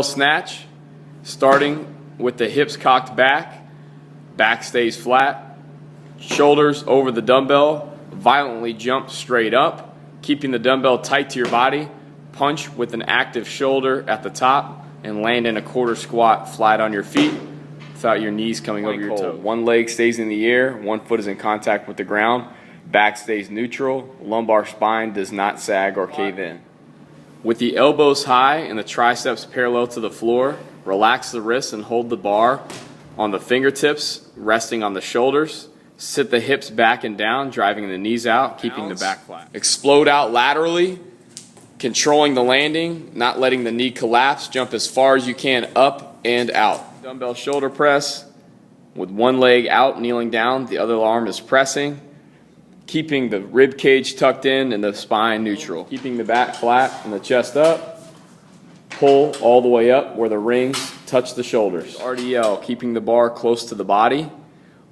Snatch, starting with the hips cocked back, back stays flat, shoulders over the dumbbell, violently jump straight up, keeping the dumbbell tight to your body, punch with an active shoulder at the top, and land in a quarter squat flat on your feet without your knees coming over your toes. One leg stays in the air, one foot is in contact with the ground, back stays neutral, lumbar spine does not sag or cave in. With the elbows high and the triceps parallel to the floor, relax the wrists and hold the bar on the fingertips, resting on the shoulders. Sit the hips back and down, driving the knees out, keeping the back flat. Explode out laterally, controlling the landing, not letting the knee collapse. Jump as far as you can up and out. Dumbbell shoulder press with one leg out, kneeling down. The other arm is pressing. Keeping the rib cage tucked in and the spine neutral. Keeping the back flat and the chest up. Pull all the way up where the rings touch the shoulders. RDL, keeping the bar close to the body.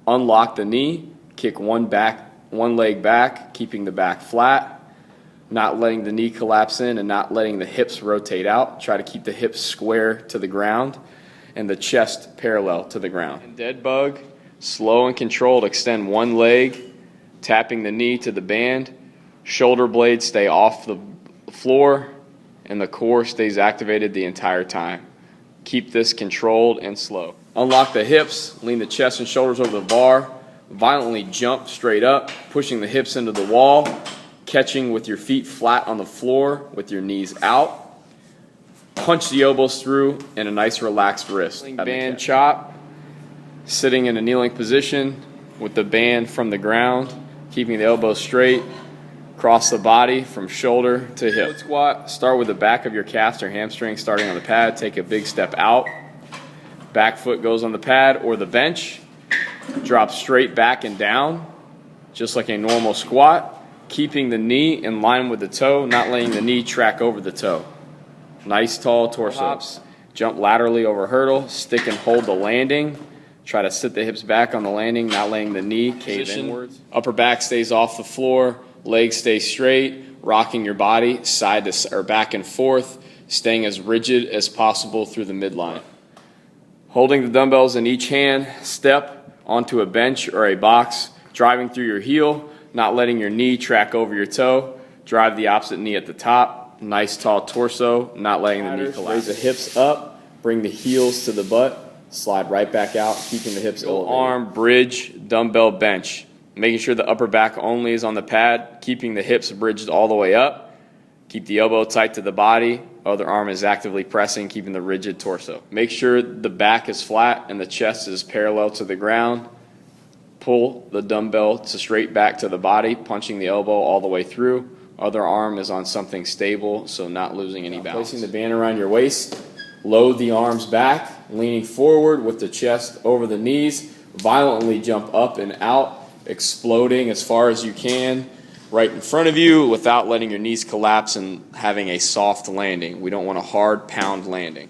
Unlock the knee. Kick one leg back, keeping the back flat. Not letting the knee collapse in and not letting the hips rotate out. Try to keep the hips square to the ground and the chest parallel to the ground. And DeadBug, slow and controlled, extend one leg, tapping the knee to the band, shoulder blades stay off the floor, and the core stays activated the entire time. Keep this controlled and slow. Unlock the hips, lean the chest and shoulders over the bar, violently jump straight up, pushing the hips into the wall, catching with your feet flat on the floor with your knees out. Punch the elbows through and a nice relaxed wrist. Band chop, sitting in a kneeling position with the band from the ground, keeping the elbows straight, cross the body from shoulder to hip. Split squat, start with the back of your calves or hamstrings starting on the pad, take a big step out. Back foot goes on the pad or the bench, drop straight back and down, just like a normal squat, keeping the knee in line with the toe, not letting the knee track over the toe. Nice tall torso. Hops, jump laterally over hurdle, stick and hold the landing. Try to sit the hips back on the landing, not letting the knee cave inwards. Upper back stays off the floor, legs stay straight, rocking your body side to or back and forth, staying as rigid as possible through the midline. Holding the dumbbells in each hand, step onto a bench or a box, driving through your heel, not letting your knee track over your toe. Drive the opposite knee at the top. Nice tall torso, not letting the knee collapse. Raise the hips up, bring the heels to the butt. Slide right back out, keeping the hips elevated. Arm, bridge, dumbbell, bench. Making sure the upper back only is on the pad, keeping the hips bridged all the way up. Keep the elbow tight to the body. Other arm is actively pressing, keeping the rigid torso. Make sure the back is flat and the chest is parallel to the ground. Pull the dumbbell to straight back to the body, punching the elbow all the way through. Other arm is on something stable, so not losing any balance. Placing the band around your waist. Load the arms back, leaning forward with the chest over the knees. Violently jump up and out, exploding as far as you can right in front of you without letting your knees collapse and having a soft landing. We don't want a hard pound landing.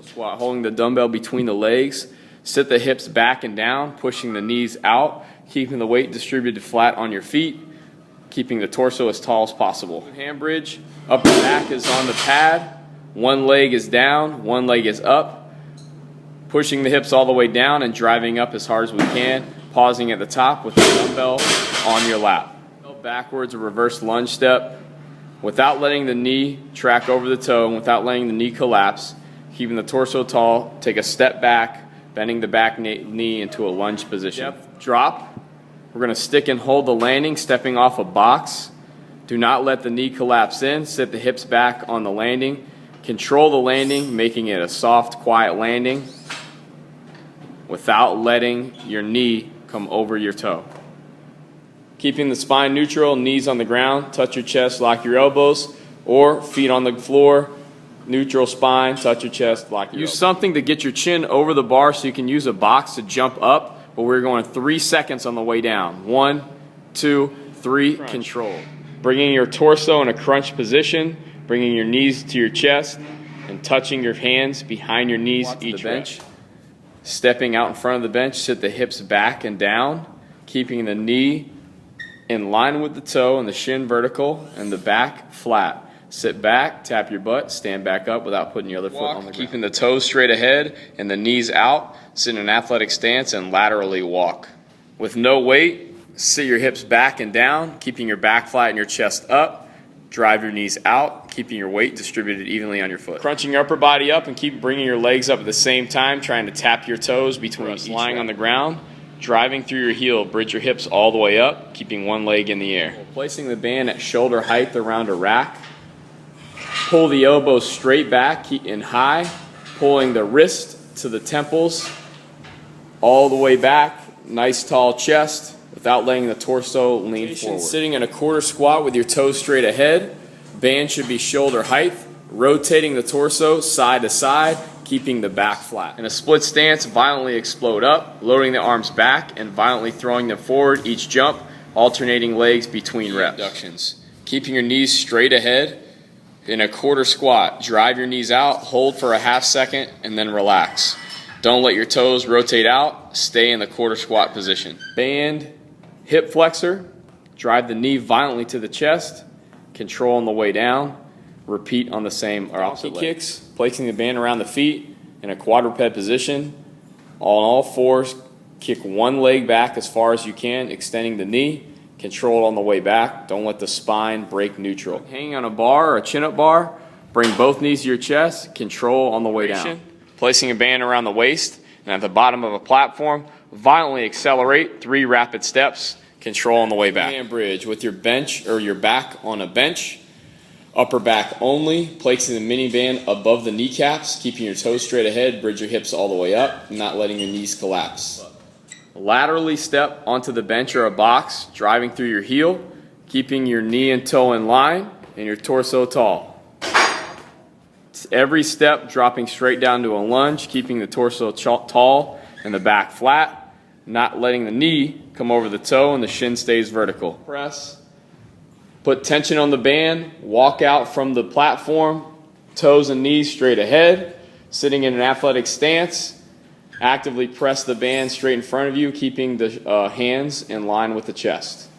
Squat, holding the dumbbell between the legs. Sit the hips back and down, pushing the knees out. Keeping the weight distributed flat on your feet, keeping the torso as tall as possible. Glute Ham Bridge, upper back is on the pad, one leg is down, one leg is up, pushing the hips all the way down and driving up as hard as we can, pausing at the top with the dumbbell on your lap. Backwards, a reverse lunge step, without letting the knee track over the toe and without letting the knee collapse, keeping the torso tall, take a step back, bending the back knee into a lunge position. Drop. We're going to stick and hold the landing, stepping off a box. Do not let the knee collapse in. Sit the hips back on the landing. Control the landing, making it a soft, quiet landing without letting your knee come over your toe. Keeping the spine neutral, knees on the ground, touch your chest, lock your elbows, or feet on the floor, neutral spine, touch your chest, lock your elbows. Use something to get your chin over the bar so you can use a box to jump up. But we're going 3 seconds on the way down. 1, 2, 3, crunch. Control. Bringing your torso in a crunch position, bringing your knees to your chest, and touching your hands behind your knees each bench. Stepping out in front of the bench, sit the hips back and down. keeping the knee in line with the toe and the shin vertical and the back flat. Sit back, tap your butt, stand back up without putting your other foot on the ground. Keeping the toes straight ahead and the knees out, sit in an athletic stance and laterally walk. With no weight, sit your hips back and down, keeping your back flat and your chest up. Drive your knees out, keeping your weight distributed evenly on your foot. Crunching your upper body up and keep bringing your legs up at the same time, trying to tap your toes between lying on the ground. Driving through your heel, bridge your hips all the way up, keeping one leg in the air. Placing the band at shoulder height around a rack. Pull the elbows straight back and high, pulling the wrist to the temples all the way back. Nice tall chest without letting the torso lean forward. Sitting in a quarter squat with your toes straight ahead. Band should be shoulder height, rotating the torso side to side, keeping the back flat. In a split stance, violently explode up, loading the arms back and violently throwing them forward each jump, alternating legs between reps. Abductions. Keeping your knees straight ahead. In a quarter squat, drive your knees out, hold for a half second, and then relax. Don't let your toes rotate out. Stay in the quarter squat position. Band, hip flexor. Drive the knee violently to the chest. Control on the way down. Repeat on the same or opposite leg. Kicks, placing the band around the feet in a quadruped position. On all fours, kick one leg back as far as you can, extending the knee. Control it on the way back. Don't let the spine break neutral. Hanging on a bar or a chin-up bar, bring both knees to your chest. Control on the way down. Placing a band around the waist and at the bottom of a platform, violently accelerate 3 rapid steps. Control on the way back. Hand bridge with your bench or your back on a bench. Upper back only, placing the mini band above the kneecaps, keeping your toes straight ahead, bridge your hips all the way up, not letting your knees collapse. Laterally step onto the bench or a box, driving through your heel, keeping your knee and toe in line and your torso tall. Every step dropping straight down to a lunge, keeping the torso tall and the back flat, not letting the knee come over the toe and the shin stays vertical. Press. Put tension on the band, walk out from the platform, toes and knees straight ahead, sitting in an athletic stance. Actively press the band straight in front of you, keeping the hands in line with the chest.